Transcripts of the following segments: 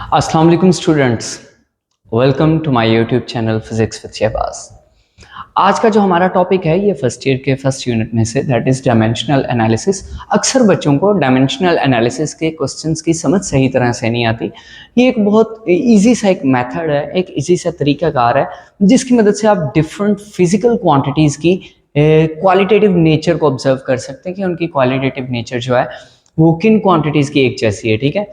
अस्सलाम वालेकुम students, welcome to my YouTube channel physics with Shahbaz. आज का जो हमारा टॉपिक है ये फर्स्ट ईयर के फर्स्ट यूनिट में से दैट इज डायमेंशनल एनालिसिस। अक्सर बच्चों को डायमेंशनल एनालिसिस के क्वेश्चंस की समझ सही तरह से नहीं आती। ये एक बहुत इजी सा एक मेथड है, एक इजी सा तरीकाकार है जिसकी मदद से आप डिफरेंट फिजिकल क्वांटिटीज़ की क्वालिटेटिव नेचर को ऑब्जर्व कर सकते हैं कि उनकी क्वालिटेटिव नेचर जो है वो किन क्वांटिटीज़ की एक जैसी है। ठीक है,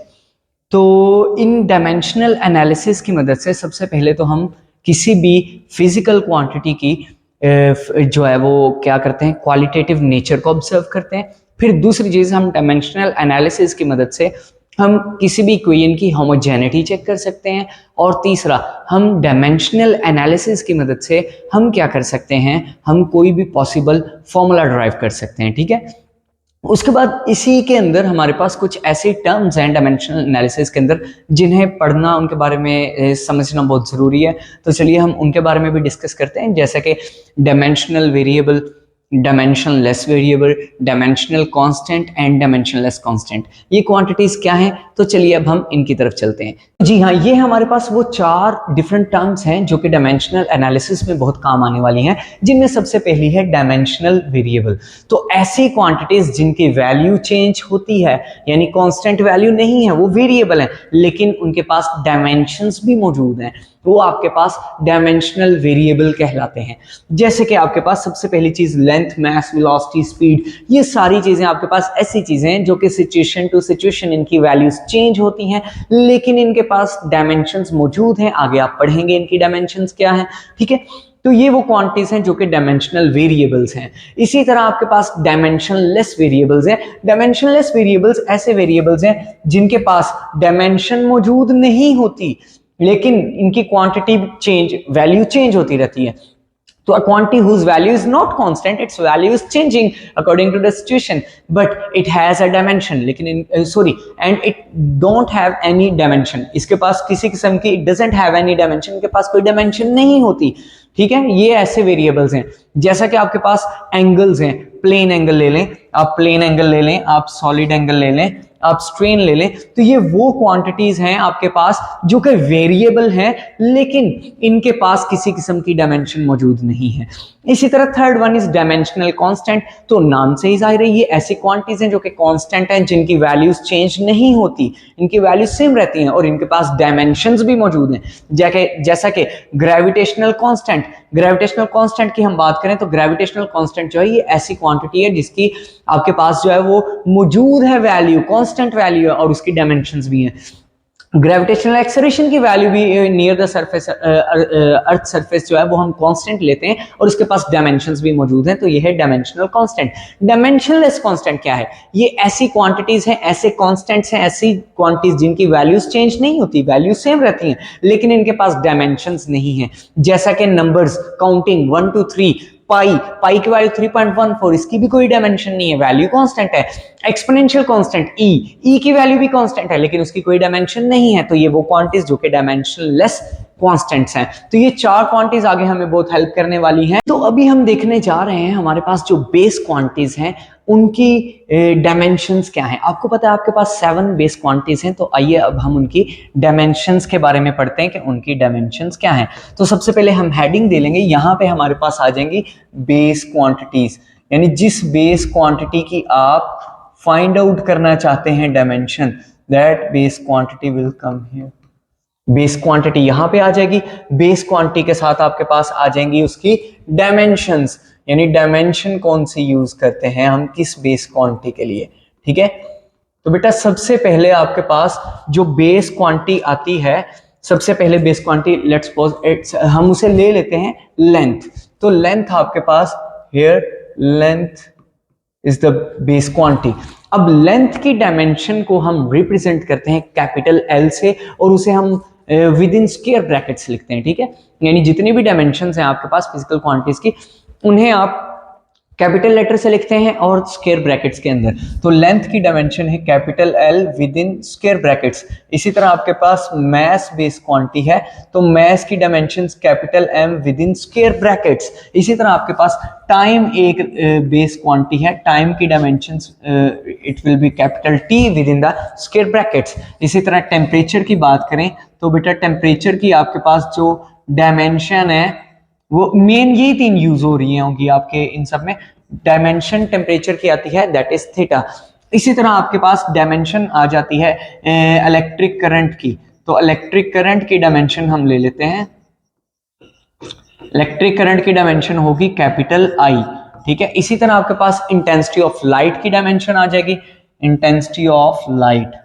तो इन डायमेंशनल एनालिसिस की मदद से सबसे पहले तो हम किसी भी फिजिकल क्वांटिटी की जो है वो क्या करते हैं, क्वालिटेटिव नेचर को ऑब्जर्व करते हैं। फिर दूसरी चीज़, हम डायमेंशनल एनालिसिस की मदद से हम किसी भी इक्वेशन की होमोजेनिटी चेक कर सकते हैं। और तीसरा, हम डायमेंशनल एनालिसिस की मदद से हम क्या कर सकते हैं, हम कोई भी पॉसिबल फॉर्मूला ड्राइव कर सकते हैं। ठीक है, उसके बाद इसी के अंदर हमारे पास कुछ ऐसे टर्म्स हैं डायमेंशनल एनालिसिस के अंदर जिन्हें पढ़ना, उनके बारे में समझना बहुत ज़रूरी है। तो चलिए हम उनके बारे में भी डिस्कस करते हैं, जैसे कि dimensional variable, dimensionless variable, dimensional constant and dimensionless constant. ये क्वांटिटीज क्या हैं? तो चलिए अब हम इनकी तरफ चलते हैं। जी हाँ, ये हमारे पास वो चार डिफरेंट टर्म्स हैं जो कि डायमेंशनल एनालिसिस में बहुत काम आने वाली हैं, जिनमें सबसे पहली है डायमेंशनल वेरिएबल। तो ऐसी क्वांटिटीज जिनकी वैल्यू चेंज होती है, यानी कांस्टेंट वैल्यू नहीं है, वो वेरिएबल है लेकिन उनके पास डायमेंशंस भी मौजूद हैं, वो आपके पास डायमेंशनल वेरिएबल कहलाते हैं। जैसे कि आपके पास सबसे पहली चीज लेंथ, मास, वेलोसिटी, स्पीड, ये सारी चीजें आपके पास ऐसी चीजें हैं जो कि सिचुएशन टू सिचुएशन इनकी वैल्यूज चेंज होती हैं, लेकिन इनके पास डायमेंशंस मौजूद हैं। आगे आप पढ़ेंगे इनकी डायमेंशंस क्या हैं। ठीक है, तो ये वो क्वांटिटीज हैं जो कि डायमेंशनल वेरिएबल्स हैं। इसी तरह आपके पास डायमेंशनलेस वेरिएबल्स हैं। डायमेंशनलेस वेरिएबल्स ऐसे वेरिएबल्स हैं जिनके पास डायमेंशन मौजूद नहीं होती, लेकिन इनकी क्वांटिटी चेंज, वैल्यू चेंज होती रहती है। तो a quantity whose value is not constant, its value is changing according to the situation, but it has a dimension, लेकिन and it don't have any dimension, इसके पास किसी किस्म की it doesn't have any dimension, इनके पास कोई dimension नहीं होती। ठीक है, ये ऐसे वेरिएबल्स हैं। जैसा कि आपके पास एंगल्स हैं, प्लेन एंगल ले लें आप, प्लेन एंगल ले लें आप, सॉलिड एंगल ले लें आप, स्ट्रेन ले लें, तो ये वो क्वांटिटीज हैं आपके पास जो कि वेरिएबल हैं लेकिन इनके पास किसी किस्म की डायमेंशन मौजूद नहीं है। इसी तरह third one is dimensional constant. तो नाम से ही जाहिर है ये ऐसी क्वांटिटीज हैं जो कि कांस्टेंट हैं, जिनकी वैल्यूज चेंज नहीं होती, इनकी वैल्यूज सेम रहती हैं और इनके पास डायमेंशंस भी मौजूद हैं। जैसा कि ग्रेविटेशनल कांस्टेंट, ग्रेविटेशनल कांस्टेंट की हम बात करें तो ग्रेविटेशनल कांस्टेंट जो है ये ऐसी क्वांटिटी है जिसकी आपके पास जो है वो मौजूद है वैल्यू, कांस्टेंट वैल्यू है और उसकी डायमेंशंस भी हैं। ग्रेविटेशनल एक्सेलरेशन की वैल्यू भी near the surface, earth surface जो है वो हम कांस्टेंट लेते हैं और उसके पास डायमेंशंस भी मौजूद हैं, तो ये है डायमेंशनल कांस्टेंट। डायमेंशनलेस कांस्टेंट क्या है? ये ऐसी क्वांटिटीज हैं, ऐसे कांस्टेंट्स हैं, ऐसी क्वांटिटीज जिनकी वैल्यूज चेंज नहीं होती, वैल्यू सेम रहती हैं लेकिन इनके पास डायमेंशंस नहीं है। जैसा कि नंबर्स, काउंटिंग 1 2 3, पाई की वैल्यू 3.14, इसकी भी कोई डायमेंशन नहीं है, वैल्यू कांस्टेंट है। एक्सपोनेंशियल कांस्टेंट ई की वैल्यू भी कांस्टेंट है लेकिन उसकी कोई डायमेंशन नहीं है। तो ये वो क्वांटिटीज जो कि डायमेंशनलेस कांस्टेंट्स हैं। तो ये चार क्वांटिटीज आगे हमें बहुत हेल्प करने वाली हैं। तो अभी हम देखने जा रहे हैं हमारे पास जो बेस क्वांटिटीज हैं उनकी डायमेंशंस क्या हैं। आपको पता है आपके पास 7 बेस क्वांटिटीज हैं, तो आइए अब हम उनकी डायमेंशंस के बारे में पढ़ते हैं कि उनकी डायमेंशंस क्या हैं। तो सबसे पहले हम हेडिंग दे लेंगे, यहाँ पे हमारे पास आ जाएंगी बेस क्वांटिटीज, यानी जिस बेस क्वांटिटी की आप फाइंड आउट करना चाहते हैं dimension, that base quantity will come here. Base quantity यहां पे आ जाएगी, बेस क्वांटिटी के साथ आपके पास आ जाएंगी उसकी डायमेंशंस, यानी डायमेंशन कौन सी यूज करते हैं हम किस बेस क्वांटिटी के लिए। ठीक है, तो बेटा सबसे पहले आपके पास जो बेस क्वांटिटी आती है, सबसे पहले बेस क्वांटिटी लेट्स सपोज हम उसे ले लेते हैं लेंथ। तो लेंथ आपके पास here, length is the base quantity. अब लेंथ की डायमेंशन को हम रिप्रेजेंट करते हैं कैपिटल एल से और उसे हम विद इन स्क्वायर ब्रैकेट्स लिखते हैं। ठीक है, यानी जितनी भी डायमेंशंस हैं आपके पास फिजिकल क्वांटिटीज की, उन्हें आप कैपिटल लेटर से लिखते हैं और स्क्वायर ब्रैकेट्स के अंदर। तो लेंथ की डायमेंशन है capital L with in square brackets. इसी तरह आपके पास मैस बेस क्वांटिटी है तो मैस की dimensions capital M within square brackets. इसी तरह आपके पास टाइम एक बेस क्वांटिटी है, टाइम की dimensions it will be capital T within the square brackets. इसी तरह टेम्परेचर की बात करें तो बेटा टेम्परेचर की आपके पास जो डायमेंशन है वो मेन ये तीन यूज हो रही होंगी आपके इन सब में। डायमेंशन टेम्परेचर की आती है दैट इज थीटा। इसी तरह आपके पास डायमेंशन आ जाती है इलेक्ट्रिक करंट की। तो इलेक्ट्रिक करंट की डायमेंशन हम ले लेते हैं, इलेक्ट्रिक करंट की डायमेंशन होगी कैपिटल आई, ठीक है। इसी तरह आपके पास इंटेंसिटी ऑफ लाइट की डायमेंशन आ जाएगी, इंटेंसिटी ऑफ लाइट।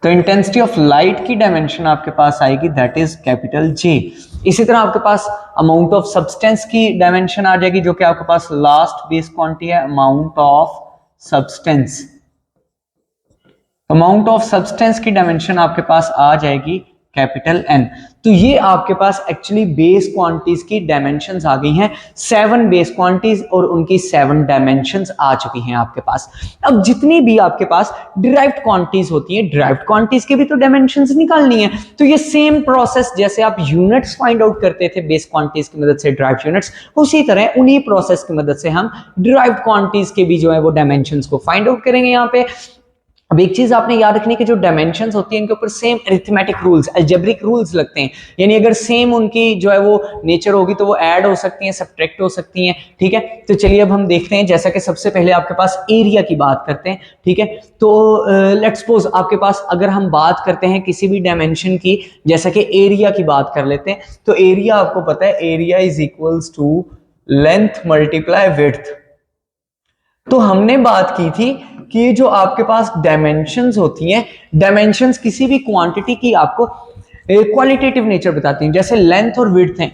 तो इंटेंसिटी ऑफ लाइट की डायमेंशन आपके पास आएगी दैट इज कैपिटल जे। इसी तरह आपके पास अमाउंट ऑफ सब्सटेंस की डायमेंशन आ जाएगी जो कि आपके पास लास्ट बेस क्वांटिटी है, amount of substance. Amount of substance की डायमेंशन आपके पास आ जाएगी कैपिटल एन। तो ये आपके पास एक्चुअली बेस क्वांटिटीज की डायमेंशंस आ गई हैं, 7 बेस क्वांटिटीज और उनकी 7 डायमेंशंस आ चुकी हैं आपके पास। अब जितनी भी आपके पास डिराइव्ड क्वांटिटीज होती हैं, डिराइव्ड क्वांटिटीज के भी तो डायमेंशंस निकालनी है। तो ये सेम प्रोसेस जैसे आप यूनिट्स फाइंड आउट करते थे बेस क्वांटिटीज की मदद से डिराइव्ड यूनिट्स, उसी तरह उन्हीं प्रोसेस की मदद से हम डिराइव्ड क्वांटिटीज के भी जो है वो डायमेंशंस को फाइंड आउट करेंगे यहाँ पे। अब एक चीज आपने याद रखनी कि जो डायमेंशंस होती हैं इनके ऊपर same arithmetic rules, algebraic rules लगते हैं। यानी अगर सेम उनकी जो है वो नेचर होगी तो वो ऐड हो सकती हैं, सब्ट्रैक्ट हो सकती हैं, ठीक है। तो चलिए अब हम देखते हैं, जैसा कि सबसे पहले आपके पास एरिया की बात करते हैं, ठीक है। तो लेट्स सपोज आपके पास अगर हम बात करते हैं किसी भी डायमेंशन की, जैसा कि एरिया की बात कर लेते हैं, तो एरिया आपको पता है area is equals to length multiply width. तो हमने बात की थी कि जो आपके पास डायमेंशंस होती हैं, डायमेंशंस किसी भी क्वांटिटी की आपको क्वालिटेटिव नेचर बताती हैं। जैसे लेंथ और विड्थ हैं,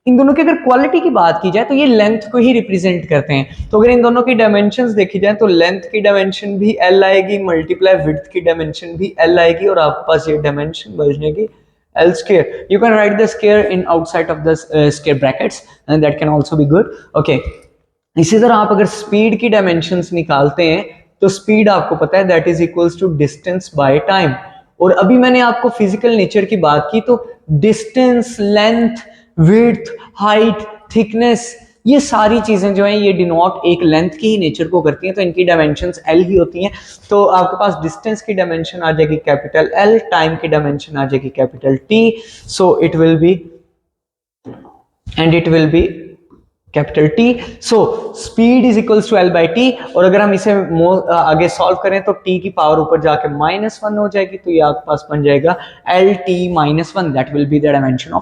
इन दोनों की अगर क्वालिटी की बात की जाए तो ये लेंथ को ही रिप्रेजेंट करते हैं। तो अगर इन दोनों की डायमेंशंस देखी जाए तो लेंथ की डायमेंशन भी एल आएगी, मल्टीप्लाई विड्थ की डायमेंशन भी एल आएगी, और आपके पास ये डायमेंशन बच जाएगी L square. You can write the square in outside of the square brackets and that can also be good. Okay. इसी तरह आप अगर स्पीड की डायमेंशंस निकालते हैं तो स्पीड आपको पता है that is equals to distance by time. और अभी मैंने आपको फिजिकल नेचर की बात की तो distance, length, width, height, thickness, ये सारी चीजें जो हैं ये डिनोट एक लेंथ की ही नेचर को करती हैं, तो इनकी डायमेंशंस एल ही होती हैं। तो आपके पास डिस्टेंस की डायमेंशन आ जाएगी कैपिटल एल, टाइम की डायमेंशन आ जाएगी capital T, so it will be capital T. So speed is equals to L by T. और अगर हम इसे आगे सॉल्व करें तो टी की पावर ऊपर जाके -1 हो जाएगी, तो ये आपके पास बन जाएगा L T -1, that will be the dimension of